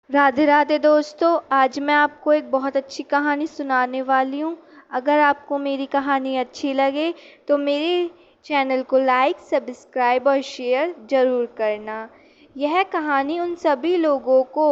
राधे राधे दोस्तों। आज मैं आपको एक बहुत अच्छी कहानी सुनाने वाली हूँ। अगर आपको मेरी कहानी अच्छी लगे तो मेरे चैनल को लाइक, सब्सक्राइब और शेयर ज़रूर करना। यह कहानी उन सभी लोगों को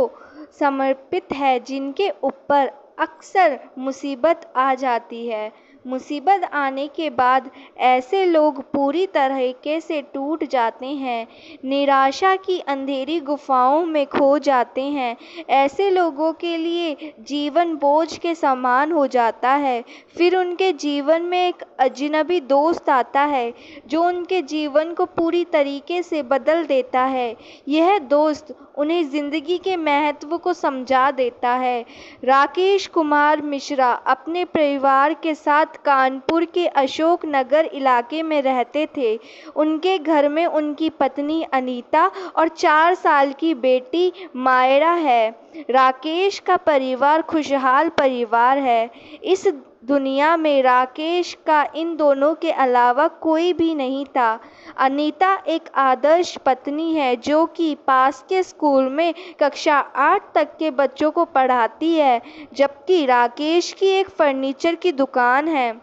समर्पित है जिनके ऊपर अक्सर मुसीबत आ जाती है। मुसीबत आने के बाद ऐसे लोग पूरी तरीके से टूट जाते हैं, निराशा की अंधेरी गुफाओं में खो जाते हैं। ऐसे लोगों के लिए जीवन बोझ के समान हो जाता है। फिर उनके जीवन में एक अजनबी दोस्त आता है जो उनके जीवन को पूरी तरीके से बदल देता है। यह दोस्त उन्हें ज़िंदगी के महत्व को समझा देता है। राकेश कुमार मिश्रा अपने परिवार के साथ कानपुर के अशोक नगर इलाके में रहते थे। उनके घर में उनकी पत्नी अनीता और 4 साल की बेटी मायरा है। राकेश का परिवार खुशहाल परिवार है। इस दुनिया में राकेश का इन दोनों के अलावा कोई भी नहीं था। अनीता एक आदर्श पत्नी है जो कि पास के स्कूल में कक्षा 8 तक के बच्चों को पढ़ाती है, जबकि राकेश की एक फर्नीचर की दुकान है।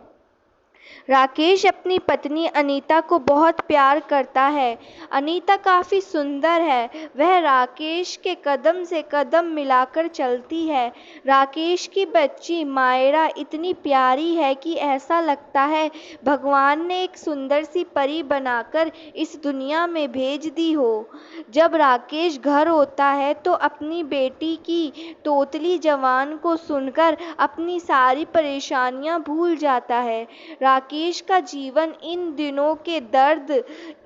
राकेश अपनी पत्नी अनीता को बहुत प्यार करता है। अनीता काफ़ी सुंदर है। वह राकेश के कदम से कदम मिलाकर चलती है। राकेश की बच्ची मायरा इतनी प्यारी है कि ऐसा लगता है भगवान ने एक सुंदर सी परी बनाकर इस दुनिया में भेज दी हो। जब राकेश घर होता है तो अपनी बेटी की तोतली जवान को सुनकर अपनी सारी परेशानियां भूल जाता है। राकेश का जीवन इन दिनों के दर्द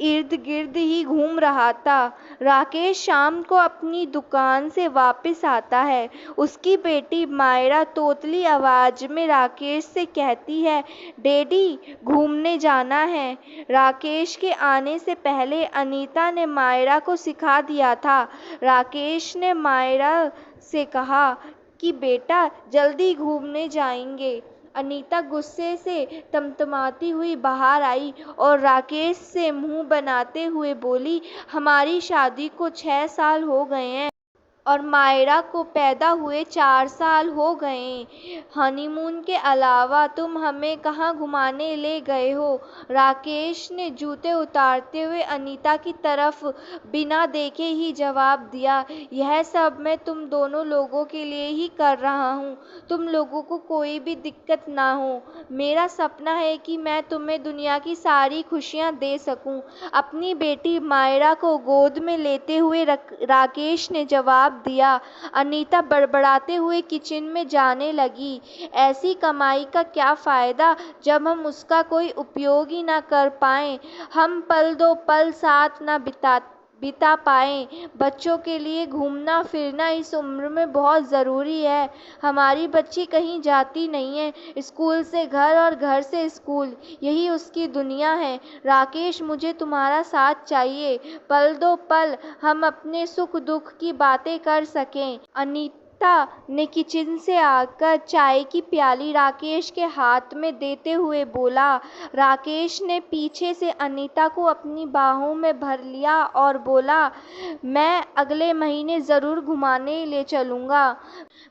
इर्द गिर्द ही घूम रहा था। राकेश शाम को अपनी दुकान से वापस आता है। उसकी बेटी मायरा तोतली आवाज में राकेश से कहती है, डैडी घूमने जाना है। राकेश के आने से पहले अनीता ने मायरा को सिखा दिया था। राकेश ने मायरा से कहा कि बेटा जल्दी घूमने जाएंगे। अनीता गुस्से से तमतमाती हुई बाहर आई और राकेश से मुंह बनाते हुए बोली, हमारी शादी को 6 साल हो गए हैं और मायरा को पैदा हुए 4 साल हो गए। हनीमून के अलावा तुम हमें कहाँ घुमाने ले गए हो? राकेश ने जूते उतारते हुए अनीता की तरफ बिना देखे ही जवाब दिया, यह सब मैं तुम दोनों लोगों के लिए ही कर रहा हूँ। तुम लोगों को कोई भी दिक्कत ना हो। मेरा सपना है कि मैं तुम्हें दुनिया की सारी खुशियाँ दे सकूँ। अपनी बेटी मायरा को गोद में लेते हुए राकेश ने जवाब दिया। अनीता बड़बड़ाते हुए किचन में जाने लगी। ऐसी कमाई का क्या फ़ायदा जब हम उसका कोई उपयोग ही ना कर पाएं। हम पल दो पल साथ ना बिता पाएं। बच्चों के लिए घूमना फिरना इस उम्र में बहुत ज़रूरी है। हमारी बच्ची कहीं जाती नहीं है, स्कूल से घर और घर से स्कूल, यही उसकी दुनिया है। राकेश मुझे तुम्हारा साथ चाहिए, पल दो पल हम अपने सुख दुख की बातें कर सकें। अनीता ने किचन से आकर चाय की प्याली राकेश के हाथ में देते हुए बोला। राकेश ने पीछे से अनीता को अपनी बाहों में भर लिया और बोला, मैं अगले महीने ज़रूर घुमाने ले चलूँगा,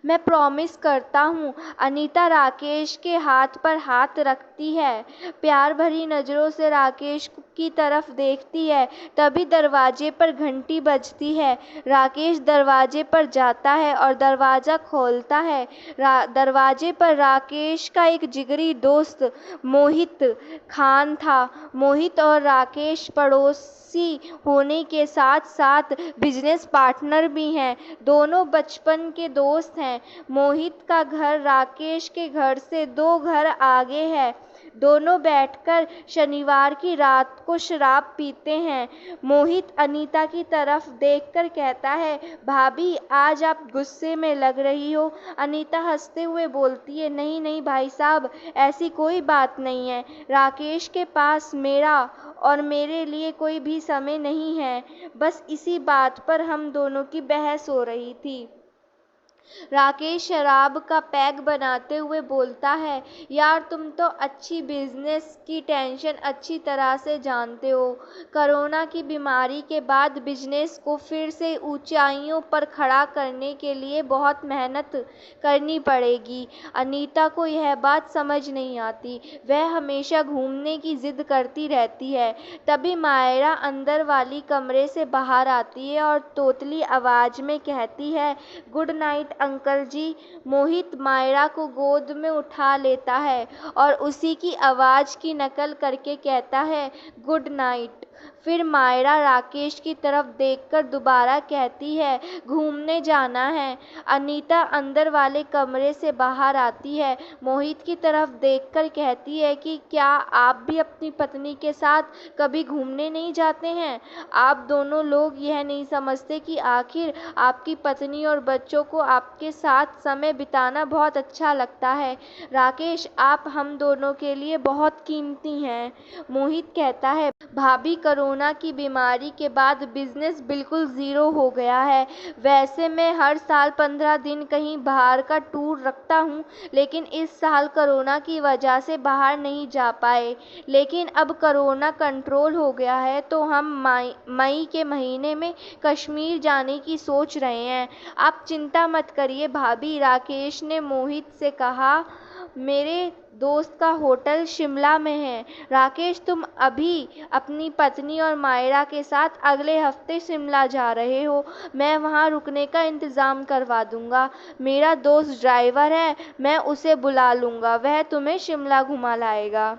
मैं प्रॉमिस करता हूँ। अनीता राकेश के हाथ पर हाथ रखती है, प्यार भरी नज़रों से राकेश की तरफ देखती है। तभी दरवाजे पर घंटी बजती है। राकेश दरवाजे पर जाता है और दरवाज़ा खोलता है। दरवाजे पर राकेश का एक जिगरी दोस्त मोहित खान था। मोहित और राकेश पड़ोसी होने के साथ साथ बिजनेस पार्टनर भी हैं। दोनों बचपन के दोस्त हैं। मोहित का घर राकेश के घर से 2 घर आगे है। दोनों बैठकर शनिवार की रात को शराब पीते हैं। मोहित अनीता की तरफ देखकर कहता है, भाभी आज आप गुस्से में लग रही हो। अनीता हंसते हुए बोलती है, नहीं नहीं भाई साहब, ऐसी कोई बात नहीं है। राकेश के पास मेरा और मेरे लिए कोई भी समय नहीं है। बस इसी बात पर हम दोनों की बहस हो रही थी। राकेश शराब का पैक बनाते हुए बोलता है, यार तुम तो अच्छी बिजनेस की टेंशन अच्छी तरह से जानते हो। कोरोना की बीमारी के बाद बिजनेस को फिर से ऊंचाइयों पर खड़ा करने के लिए बहुत मेहनत करनी पड़ेगी। अनीता को यह बात समझ नहीं आती। वह हमेशा घूमने की जिद करती रहती है। तभी मायरा अंदर वाली कमरे से बाहर आती है और तोतली आवाज में कहती है, गुड नाइट अंकल जी। मोहित मायरा को गोद में उठा लेता है और उसी की आवाज की नकल करके कहता है, गुड नाइट। फिर मायरा राकेश की तरफ देखकर दोबारा कहती है, घूमने जाना है। अनीता अंदर वाले कमरे से बाहर आती है। मोहित की तरफ देखकर कहती है कि क्या आप भी अपनी पत्नी के साथ कभी घूमने नहीं जाते हैं? आप दोनों लोग यह नहीं समझते कि आखिर आपकी पत्नी और बच्चों को आपके साथ समय बिताना बहुत अच्छा लगता है। राकेश, आप हम दोनों के लिए बहुत कीमती हैं। मोहित कहता है, भाभी कोरोना की बीमारी के बाद बिजनेस बिल्कुल ज़ीरो हो गया है। वैसे मैं हर साल 15 दिन कहीं बाहर का टूर रखता हूँ, लेकिन इस साल कोरोना की वजह से बाहर नहीं जा पाए। लेकिन अब कोरोना कंट्रोल हो गया है तो हम मई के महीने में कश्मीर जाने की सोच रहे हैं। आप चिंता मत करिए भाभी। राकेश ने मोहित से कहा, मेरे दोस्त का होटल शिमला में है। राकेश, तुम अभी अपनी पत्नी और मायरा के साथ अगले हफ्ते शिमला जा रहे हो। मैं वहाँ रुकने का इंतज़ाम करवा दूंगा। मेरा दोस्त ड्राइवर है, मैं उसे बुला लूँगा, वह तुम्हें शिमला घुमा लाएगा।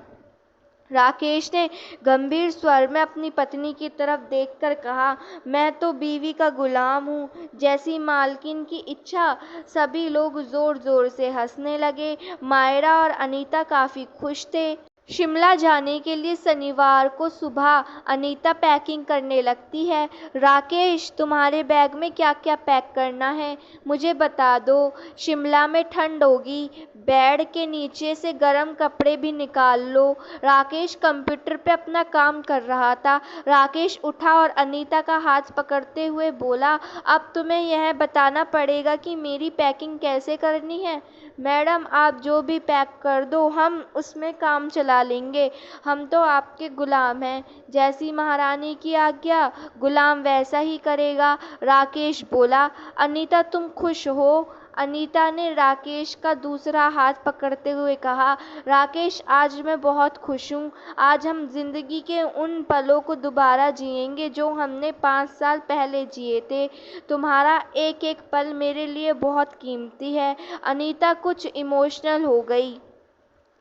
राकेश ने गंभीर स्वर में अपनी पत्नी की तरफ देखकर कहा, मैं तो बीवी का गुलाम हूँ, जैसी मालकिन की इच्छा। सभी लोग जोर जोर से हंसने लगे। मायरा और अनीता काफी खुश थे। शिमला जाने के लिए शनिवार को सुबह अनीता पैकिंग करने लगती है। राकेश, तुम्हारे बैग में क्या क्या पैक करना है, मुझे बता दो। शिमला में ठंड होगी, बेड के नीचे से गर्म कपड़े भी निकाल लो। राकेश कंप्यूटर पे अपना काम कर रहा था। राकेश उठा और अनीता का हाथ पकड़ते हुए बोला, अब तुम्हें यह बताना पड़ेगा कि मेरी पैकिंग कैसे करनी है। मैडम, आप जो भी पैक कर दो, हम उसमें काम चला लेंगे। हम तो आपके गुलाम हैं, जैसी महारानी की आज्ञा, गुलाम वैसा ही करेगा। राकेश बोला। अनीता, तुम खुश हो? अनीता ने राकेश का दूसरा हाथ पकड़ते हुए कहा, राकेश, आज मैं बहुत खुश हूँ। आज हम जिंदगी के उन पलों को दोबारा जिएंगे जो हमने 5 साल पहले जिए थे। तुम्हारा एक एक पल मेरे लिए बहुत कीमती है। अनीता कुछ इमोशनल हो गई।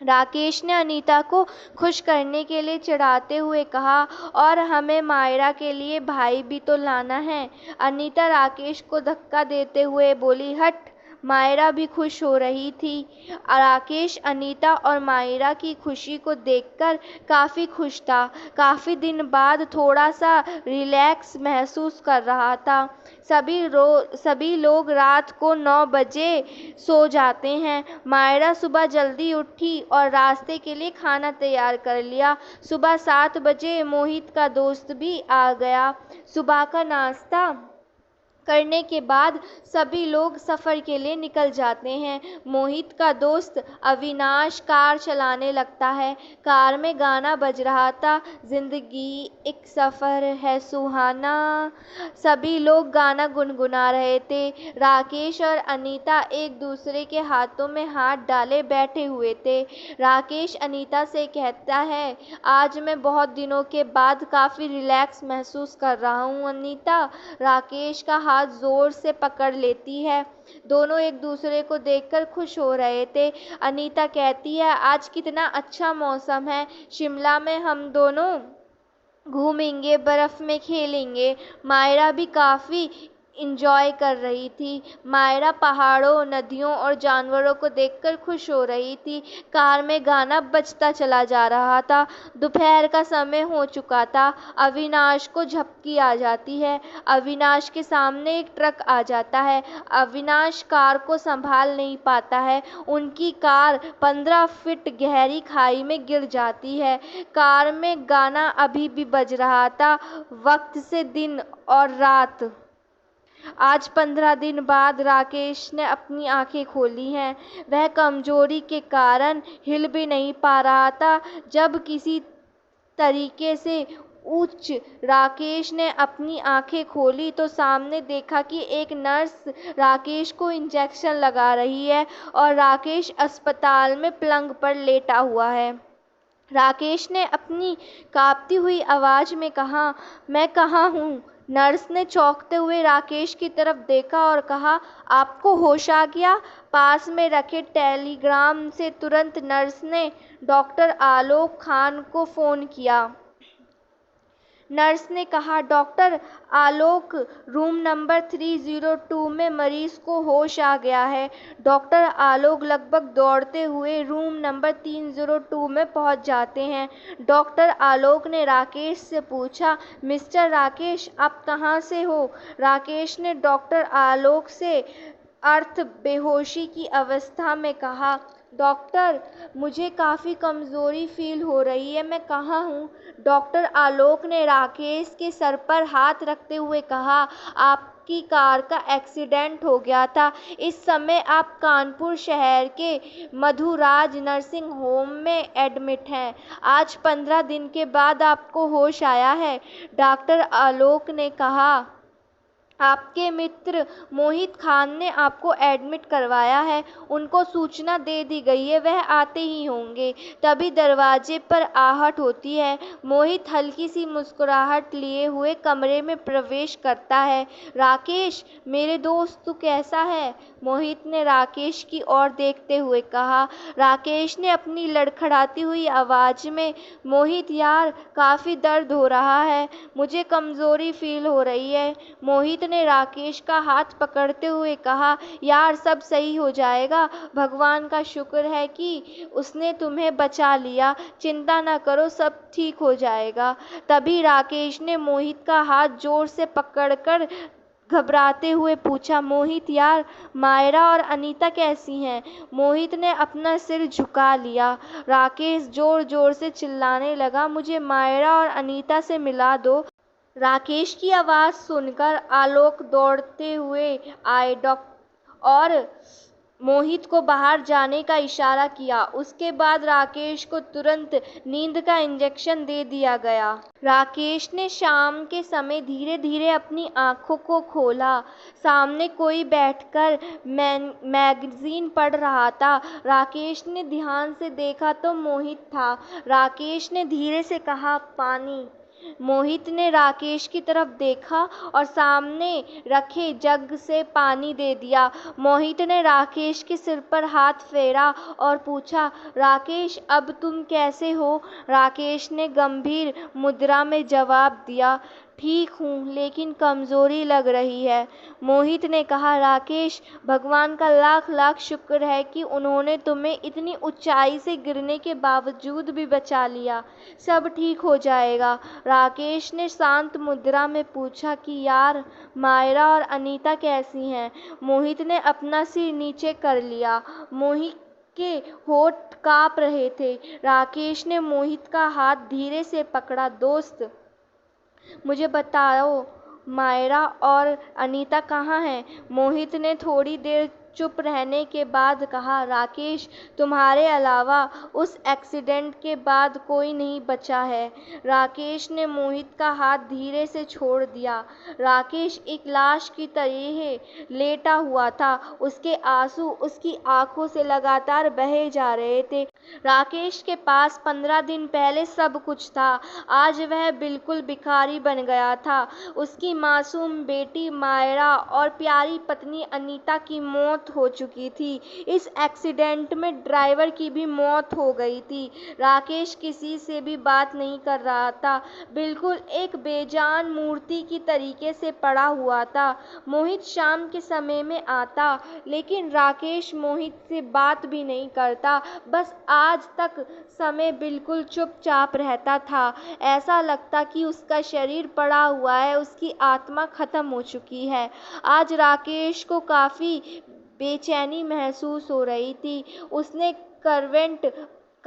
राकेश ने अनीता को खुश करने के लिए चिढ़ाते हुए कहा, और हमें मायरा के लिए भाई भी तो लाना है। अनीता राकेश को धक्का देते हुए बोली, हट। मायरा भी खुश हो रही थी। राकेश अनीता और मायरा की खुशी को देखकर काफ़ी खुश था। काफ़ी दिन बाद थोड़ा सा रिलैक्स महसूस कर रहा था। सभी लोग रात को 9 बजे सो जाते हैं। मायरा सुबह जल्दी उठी और रास्ते के लिए खाना तैयार कर लिया। सुबह 7 बजे मोहित का दोस्त भी आ गया। सुबह का नाश्ता करने के बाद सभी लोग सफ़र के लिए निकल जाते हैं। मोहित का दोस्त अविनाश कार चलाने लगता है। कार में गाना बज रहा था, जिंदगी एक सफ़र है सुहाना। सभी लोग गाना गुनगुना रहे थे। राकेश और अनीता एक दूसरे के हाथों में हाथ डाले बैठे हुए थे। राकेश अनीता से कहता है, आज मैं बहुत दिनों के बाद काफ़ी रिलैक्स महसूस कर रहा हूँ अनीता। राकेश का हाथ जोर से पकड़ लेती है। दोनों एक दूसरे को देखकर खुश हो रहे थे। अनीता कहती है, आज कितना अच्छा मौसम है, शिमला में हम दोनों घूमेंगे, बर्फ में खेलेंगे। मायरा भी काफ़ी इंजॉय कर रही थी। मायरा पहाड़ों, नदियों और जानवरों को देखकर खुश हो रही थी। कार में गाना बजता चला जा रहा था। दोपहर का समय हो चुका था। अविनाश को झपकी आ जाती है। अविनाश के सामने एक ट्रक आ जाता है। अविनाश कार को संभाल नहीं पाता है। उनकी कार 15 फीट गहरी खाई में गिर जाती है। कार में गाना अभी भी बज रहा था, वक्त से दिन और रात। आज 15 दिन बाद राकेश ने अपनी आंखें खोली हैं। वह कमजोरी के कारण हिल भी नहीं पा रहा था। जब किसी तरीके से उच्च राकेश ने अपनी आंखें खोली तो सामने देखा कि एक नर्स राकेश को इंजेक्शन लगा रही है और राकेश अस्पताल में पलंग पर लेटा हुआ है। राकेश ने अपनी कांपती हुई आवाज में कहा, मैं कहाँ हूँ? नर्स ने चौंकते हुए राकेश की तरफ देखा और कहा, आपको होश आ गया? पास में रखे टेलीग्राम से तुरंत नर्स ने डॉक्टर आलोक खान को फ़ोन किया। नर्स ने कहा, डॉक्टर आलोक, रूम नंबर 302 में मरीज को होश आ गया है। डॉक्टर आलोक लगभग दौड़ते हुए रूम नंबर 302 में पहुंच जाते हैं। डॉक्टर आलोक ने राकेश से पूछा, मिस्टर राकेश, आप कहाँ से हो? राकेश ने डॉक्टर आलोक से अर्ध बेहोशी की अवस्था में कहा, डॉक्टर, मुझे काफ़ी कमज़ोरी फील हो रही है, मैं कहाँ हूँ? डॉक्टर आलोक ने राकेश के सर पर हाथ रखते हुए कहा, आपकी कार का एक्सीडेंट हो गया था। इस समय आप कानपुर शहर के मधुराज नर्सिंग होम में एडमिट हैं। आज 15 दिन के बाद आपको होश आया है। डॉक्टर आलोक ने कहा, आपके मित्र मोहित खान ने आपको एडमिट करवाया है। उनको सूचना दे दी गई है, वह आते ही होंगे। तभी दरवाजे पर आहट होती है। मोहित हल्की सी मुस्कुराहट लिए हुए कमरे में प्रवेश करता है। राकेश, मेरे दोस्त, तू कैसा है? मोहित ने राकेश की ओर देखते हुए कहा। राकेश ने अपनी लड़खड़ाती हुई आवाज़ में, मोहित यार, काफ़ी दर्द हो रहा है, मुझे कमज़ोरी फील हो रही है। मोहित ने राकेश का हाथ पकड़ते हुए कहा, यार सब सही हो जाएगा, भगवान का शुक्र है कि उसने तुम्हें बचा लिया, चिंता न करो, सब ठीक हो जाएगा। तभी राकेश ने मोहित का हाथ जोर से पकड़कर घबराते हुए पूछा, मोहित यार, मायरा और अनीता कैसी हैं? मोहित ने अपना सिर झुका लिया। राकेश जोर जोर से चिल्लाने लगा, मुझे मायरा और अनीता से मिला दो। राकेश की आवाज़ सुनकर आलोक दौड़ते हुए आए और मोहित को बाहर जाने का इशारा किया। उसके बाद राकेश को तुरंत नींद का इंजेक्शन दे दिया गया। राकेश ने शाम के समय धीरे धीरे अपनी आंखों को खोला। सामने कोई बैठकर मैगजीन पढ़ रहा था। राकेश ने ध्यान से देखा तो मोहित था। राकेश ने धीरे से कहा, पानी। मोहित ने राकेश की तरफ देखा और सामने रखे जग से पानी दे दिया। मोहित ने राकेश के सिर पर हाथ फेरा और पूछा, राकेश, अब तुम कैसे हो? राकेश ने गंभीर मुद्रा में जवाब दिया, ठीक हूँ, लेकिन कमज़ोरी लग रही है। मोहित ने कहा, राकेश, भगवान का लाख लाख शुक्र है कि उन्होंने तुम्हें इतनी ऊंचाई से गिरने के बावजूद भी बचा लिया। सब ठीक हो जाएगा। राकेश ने शांत मुद्रा में पूछा कि यार, मायरा और अनीता कैसी हैं? मोहित ने अपना सिर नीचे कर लिया। मोहित के होठ काँप रहे थे। राकेश ने मोहित का हाथ धीरे से पकड़ा, दोस्त, मुझे बताओ, मायरा और अनीता कहाँ हैं? मोहित ने थोड़ी देर चुप रहने के बाद कहा, राकेश, तुम्हारे अलावा उस एक्सीडेंट के बाद कोई नहीं बचा है। राकेश ने मोहित का हाथ धीरे से छोड़ दिया। राकेश एक लाश की तरह लेटा हुआ था। उसके आंसू उसकी आंखों से लगातार बहे जा रहे थे। राकेश के पास 15 दिन पहले सब कुछ था। आज वह बिल्कुल भिखारी बन गया था। उसकी मासूम बेटी मायरा और प्यारी पत्नी अनीता की मौत हो चुकी थी। इस एक्सीडेंट में ड्राइवर की भी मौत हो गई थी। राकेश किसी से भी बात नहीं कर रहा था, बिल्कुल एक बेजान मूर्ति की तरीके से पड़ा हुआ था। मोहित शाम के समय में आता, लेकिन राकेश मोहित से बात भी नहीं करता। बस आज तक समय बिल्कुल चुपचाप रहता था। ऐसा लगता कि उसका शरीर पड़ा हुआ है, उसकी आत्मा खत्म हो चुकी है। आज राकेश को काफ़ी बेचैनी महसूस हो रही थी। उसने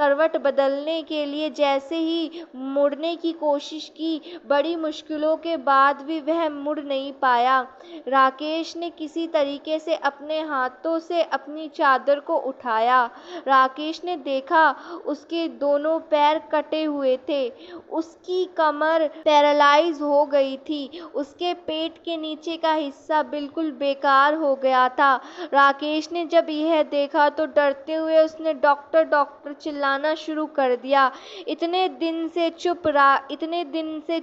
करवट बदलने के लिए जैसे ही मुड़ने की कोशिश की, बड़ी मुश्किलों के बाद भी वह मुड़ नहीं पाया। राकेश ने किसी तरीके से अपने हाथों से अपनी चादर को उठाया। राकेश ने देखा उसके दोनों पैर कटे हुए थे, उसकी कमर पैरालाइज हो गई थी, उसके पेट के नीचे का हिस्सा बिल्कुल बेकार हो गया था। राकेश ने जब यह देखा तो डरते हुए उसने डॉक्टर डॉक्टर चिल्लाना शुरू कर दिया। इतने दिन से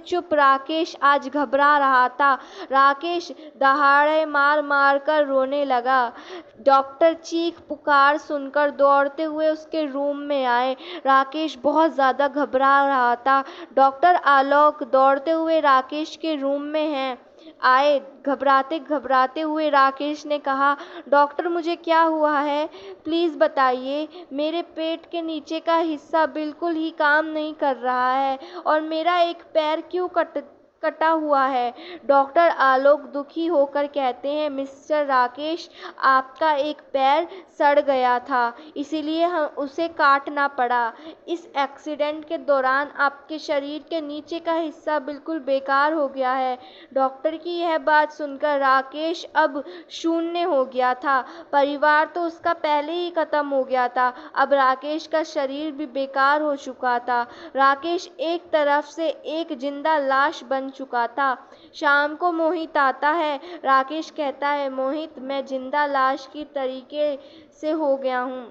चुप राकेश आज घबरा रहा था। राकेश दहाड़े मार मार कर रोने लगा। डॉक्टर चीख पुकार सुनकर दौड़ते हुए उसके रूम में आए। राकेश बहुत ज़्यादा घबरा रहा था। डॉक्टर आलोक दौड़ते हुए राकेश के रूम में आए। घबराते घबराते हुए राकेश ने कहा, डॉक्टर मुझे क्या हुआ है, प्लीज़ बताइए। मेरे पेट के नीचे का हिस्सा बिल्कुल ही काम नहीं कर रहा है और मेरा एक पैर क्यों कटा हुआ है। डॉक्टर आलोक दुखी होकर कहते हैं, मिस्टर राकेश, आपका एक पैर सड़ गया था, इसीलिए हम उसे काटना पड़ा। इस एक्सीडेंट के दौरान आपके शरीर के नीचे का हिस्सा बिल्कुल बेकार हो गया है। डॉक्टर की यह बात सुनकर राकेश अब शून्य हो गया था। परिवार तो उसका पहले ही खत्म हो गया था, अब राकेश का शरीर भी बेकार हो चुका था। राकेश एक तरफ से एक जिंदा लाश बन चुका था। शाम को मोहित आता है। राकेश कहता है, मोहित, मैं जिंदा लाश की तरीके से हो गया हूँ।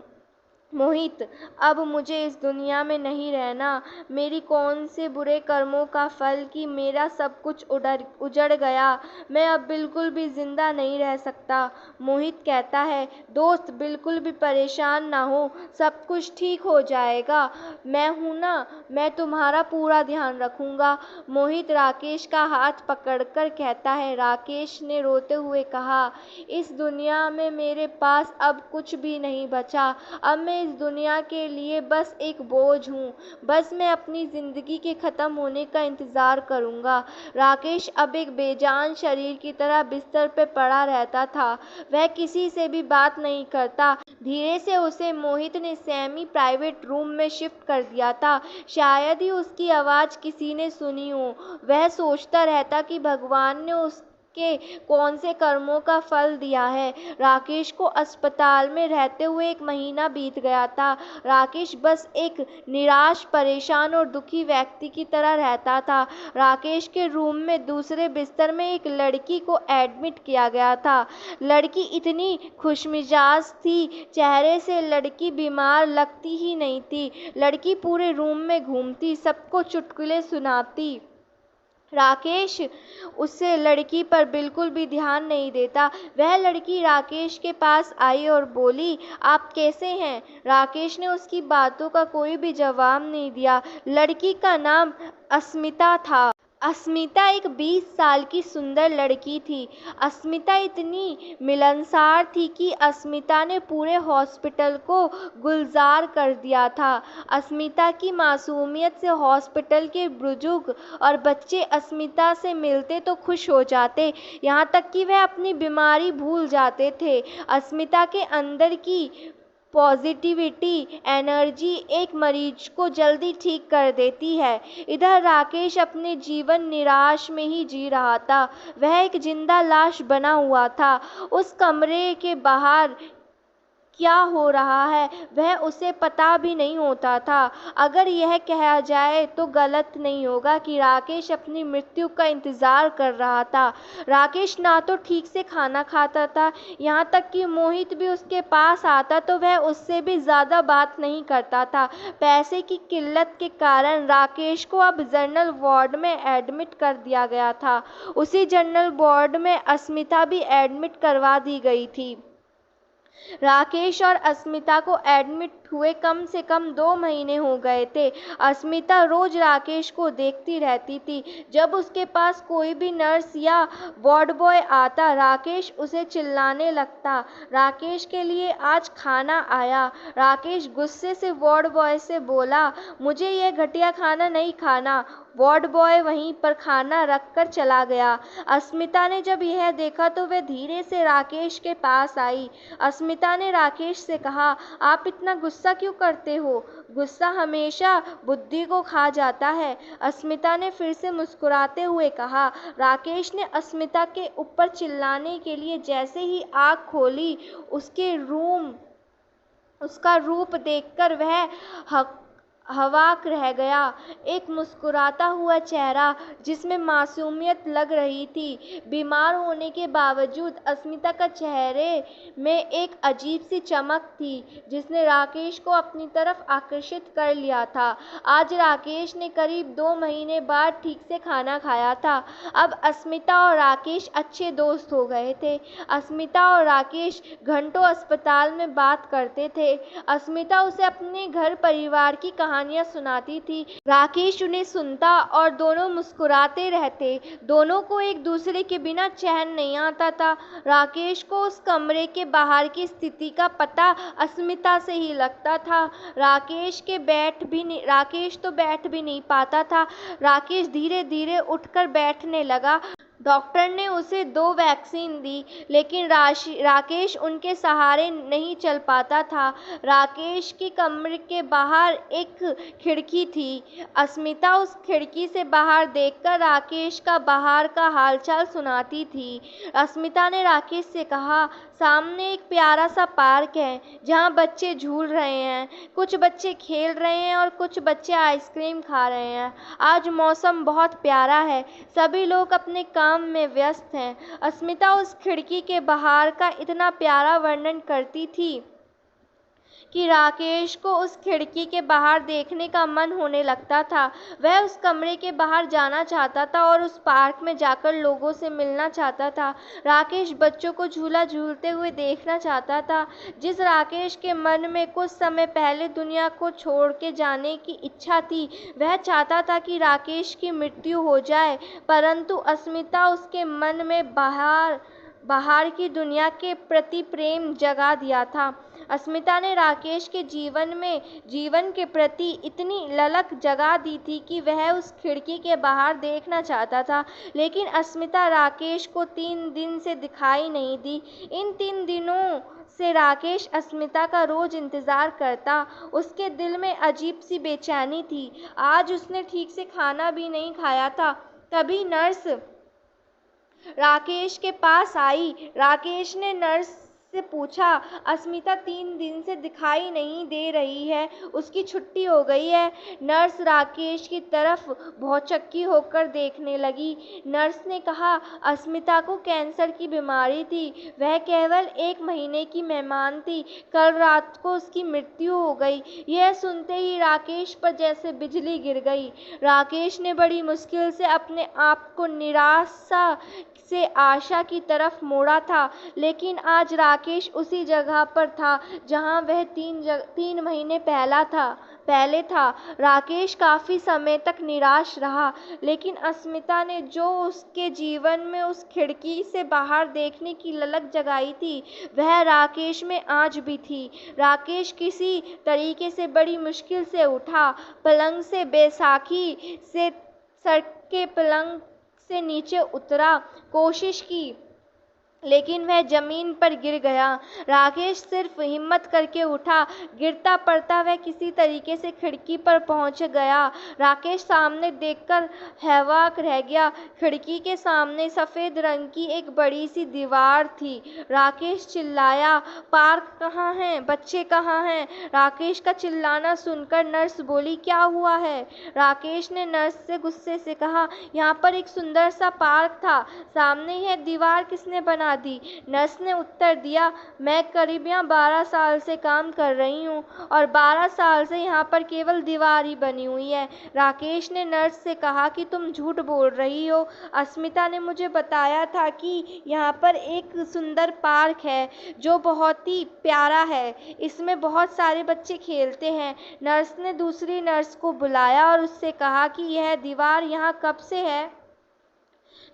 मोहित, अब मुझे इस दुनिया में नहीं रहना। मेरी कौन से बुरे कर्मों का फल कि मेरा सब कुछ उजड़ गया। मैं अब बिल्कुल भी जिंदा नहीं रह सकता। मोहित कहता है, दोस्त, बिल्कुल भी परेशान ना हो, सब कुछ ठीक हो जाएगा। मैं हूं ना, मैं तुम्हारा पूरा ध्यान रखूंगा। मोहित राकेश का हाथ पकड़कर कहता है। राकेश ने रोते हुए कहा, इस दुनिया में मेरे पास अब कुछ भी नहीं बचा। अब मैं इस दुनिया के लिए बस एक बोझ हूँ। बस मैं अपनी ज़िंदगी के ख़त्म होने का इंतज़ार करूँगा। राकेश अब एक बेजान शरीर की तरह बिस्तर पर पड़ा रहता था। वह किसी से भी बात नहीं करता। धीरे से उसे मोहित ने सेमी प्राइवेट रूम में शिफ्ट कर दिया था। शायद ही उसकी आवाज़ किसी ने सुनी हो। वह सोचता रहता कि भगवान ने उसके कौन से कर्मों का फल दिया है। राकेश को अस्पताल में रहते हुए 1 महीना बीत गया था। राकेश बस एक निराश, परेशान और दुखी व्यक्ति की तरह रहता था। राकेश के रूम में दूसरे बिस्तर में एक लड़की को एडमिट किया गया था। लड़की इतनी खुशमिजाज थी, चेहरे से लड़की बीमार लगती ही नहीं थी। लड़की पूरे रूम में घूमती, सबको चुटकुले सुनाती। राकेश उससे लड़की पर बिल्कुल भी ध्यान नहीं देता। वह लड़की राकेश के पास आई और बोली, आप कैसे हैं। राकेश ने उसकी बातों का कोई भी जवाब नहीं दिया। लड़की का नाम अस्मिता था। अस्मिता एक 20 साल की सुंदर लड़की थी। अस्मिता इतनी मिलनसार थी कि अस्मिता ने पूरे हॉस्पिटल को गुलजार कर दिया था। अस्मिता की मासूमियत से हॉस्पिटल के बुजुर्ग और बच्चे अस्मिता से मिलते तो खुश हो जाते, यहाँ तक कि वह अपनी बीमारी भूल जाते थे। अस्मिता के अंदर की पॉजिटिविटी एनर्जी एक मरीज को जल्दी ठीक कर देती है। इधर राकेश अपने जीवन निराश में ही जी रहा था। वह एक जिंदा लाश बना हुआ था। उस कमरे के बाहर क्या हो रहा है वह उसे पता भी नहीं होता था। अगर यह कहा जाए तो गलत नहीं होगा कि राकेश अपनी मृत्यु का इंतज़ार कर रहा था। राकेश ना तो ठीक से खाना खाता था, यहाँ तक कि मोहित भी उसके पास आता तो वह उससे भी ज़्यादा बात नहीं करता था। पैसे की किल्लत के कारण राकेश को अब जनरल वार्ड में एडमिट कर दिया गया था। उसी जनरल वार्ड में अस्मिता भी एडमिट करवा दी गई थी। राकेश और अस्मिता को एडमिट हुए कम से कम 2 महीने हो गए थे। अस्मिता रोज राकेश को देखती रहती थी। जब उसके पास कोई भी नर्स या वार्ड बॉय आता, राकेश उसे चिल्लाने लगता, राकेश के लिए आज खाना आया। राकेश गुस्से से वार्ड बॉय से बोला, मुझे यह घटिया खाना नहीं खाना। वार्ड बॉय वहीं पर खाना रखकर चला गया। अस्मिता ने जब यह देखा तो वह धीरे से राकेश के पास आई। अस्मिता ने राकेश से कहा, आप इतना गुस्सा गुस्सा क्यों करते हो? गुस्सा हमेशा बुद्धि को खा जाता है, अस्मिता ने फिर से मुस्कुराते हुए कहा। राकेश ने अस्मिता के ऊपर चिल्लाने के लिए जैसे ही आँख खोली, उसका रूप देखकर वह हवाक रह गया। एक मुस्कुराता हुआ चेहरा जिसमें मासूमियत लग रही थी। बीमार होने के बावजूद अस्मिता का चेहरे में एक अजीब सी चमक थी जिसने राकेश को अपनी तरफ आकर्षित कर लिया था। आज राकेश ने करीब 2 महीने बाद ठीक से खाना खाया था। अब अस्मिता और राकेश अच्छे दोस्त हो गए थे। अस्मिता और राकेश घंटों अस्पताल में बात करते थे। अस्मिता उसे अपने घर परिवार की कहानियां सुनाती थी। राकेश उन्हें सुनता और दोनों मुस्कुराते रहते। दोनों को एक दूसरे के बिना चैन नहीं आता था। राकेश को उस कमरे के बाहर की स्थिति का पता अस्मिता से ही लगता था। राकेश तो बैठ भी नहीं पाता था। राकेश धीरे धीरे उठकर बैठने लगा। डॉक्टर ने उसे 2 वैक्सीन दी, लेकिन राकेश उनके सहारे नहीं चल पाता था। राकेश के कमरे के बाहर एक खिड़की थी। अस्मिता उस खिड़की से बाहर देखकर राकेश का बाहर का हालचाल सुनाती थी। अस्मिता ने राकेश से कहा, सामने एक प्यारा सा पार्क है जहाँ बच्चे झूल रहे हैं। कुछ बच्चे खेल रहे हैं और कुछ बच्चे आइसक्रीम खा रहे हैं। आज मौसम बहुत प्यारा है। सभी लोग अपने काम में व्यस्त हैं। अस्मिता उस खिड़की के बाहर का इतना प्यारा वर्णन करती थी कि राकेश को उस खिड़की के बाहर देखने का मन होने लगता था। वह उस कमरे के बाहर जाना चाहता था और उस पार्क में जाकर लोगों से मिलना चाहता था। राकेश बच्चों को झूला झूलते हुए देखना चाहता था। जिस राकेश के मन में कुछ समय पहले दुनिया को छोड़ के जाने की इच्छा थी, वह चाहता था कि राकेश की मृत्यु हो जाए, परंतु अस्मिता उसके मन में बाहर की दुनिया के प्रति प्रेम जगा दिया था। अस्मिता ने राकेश के जीवन के प्रति इतनी ललक जगा दी थी कि वह उस खिड़की के बाहर देखना चाहता था। लेकिन अस्मिता राकेश को 3 दिन से दिखाई नहीं दी। इन 3 दिनों से राकेश अस्मिता का रोज इंतजार करता। उसके दिल में अजीब सी बेचैनी थी। आज उसने ठीक से खाना भी नहीं खाया था। तभी नर्स राकेश के पास आई। राकेश ने नर्स से पूछा, अस्मिता 3 दिन से दिखाई नहीं दे रही है, उसकी छुट्टी हो गई है? नर्स राकेश की तरफ भौचक्की होकर देखने लगी। नर्स ने कहा, अस्मिता को कैंसर की बीमारी थी। वह केवल 1 महीने की मेहमान थी। कल रात को उसकी मृत्यु हो गई। यह सुनते ही राकेश पर जैसे बिजली गिर गई। राकेश ने बड़ी मुश्किल से अपने आप को निराशा से आशा की तरफ मोड़ा था, लेकिन आज राकेश उसी जगह पर था जहां वह 3 महीने पहले था। राकेश काफी समय तक निराश रहा, लेकिन अस्मिता ने जो उसके जीवन में उस खिड़की से बाहर देखने की ललक जगाई थी, वह राकेश में आज भी थी। राकेश किसी तरीके से बड़ी मुश्किल से उठा, पलंग से बेसाखी से सर के पलंग से नीचे उतरा कोशिश की, लेकिन वह जमीन पर गिर गया। राकेश सिर्फ हिम्मत करके उठा। गिरता पड़ता वह किसी तरीके से खिड़की पर पहुंच गया। राकेश सामने देखकर हैवाक रह गया। खिड़की के सामने सफ़ेद रंग की एक बड़ी सी दीवार थी। राकेश चिल्लाया, पार्क कहाँ है? बच्चे कहाँ हैं? राकेश का चिल्लाना सुनकर नर्स बोली, क्या हुआ है? राकेश ने नर्स से गुस्से से कहा, यहाँ पर एक सुंदर सा पार्क था, सामने यह दीवार किसने बना दी? नर्स ने उत्तर दिया, मैं करीब यहाँ 12 साल से काम कर रही हूँ और 12 साल से यहाँ पर केवल दीवार ही बनी हुई है। राकेश ने नर्स से कहा कि तुम झूठ बोल रही हो। अस्मिता ने मुझे बताया था कि यहाँ पर एक सुंदर पार्क है जो बहुत ही प्यारा है। इसमें बहुत सारे बच्चे खेलते हैं। नर्स ने दूसरी नर्स को बुलाया और उससे कहा कि यह दीवार यहाँ कब से है?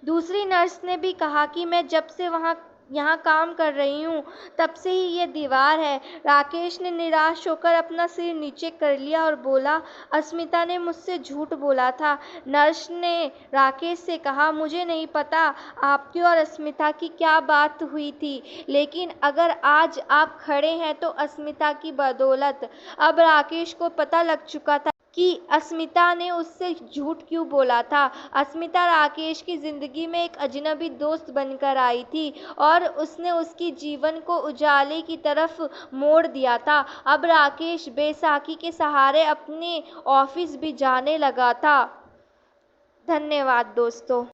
दूसरी नर्स ने भी कहा कि मैं जब से वहाँ यहाँ काम कर रही हूँ, तब से ही ये दीवार है। राकेश ने निराश होकर अपना सिर नीचे कर लिया और बोला, अस्मिता ने मुझसे झूठ बोला था। नर्स ने राकेश से कहा, मुझे नहीं पता आपकी और अस्मिता की क्या बात हुई थी, लेकिन अगर आज आप खड़े हैं तो अस्मिता की बदौलत। अब राकेश को पता लग चुका था कि अस्मिता ने उससे झूठ क्यों बोला था। अस्मिता राकेश की ज़िंदगी में एक अजनबी दोस्त बनकर आई थी और उसने उसकी जीवन को उजाले की तरफ मोड़ दिया था। अब राकेश बैसाखी के सहारे अपने ऑफिस भी जाने लगा था। धन्यवाद दोस्तों।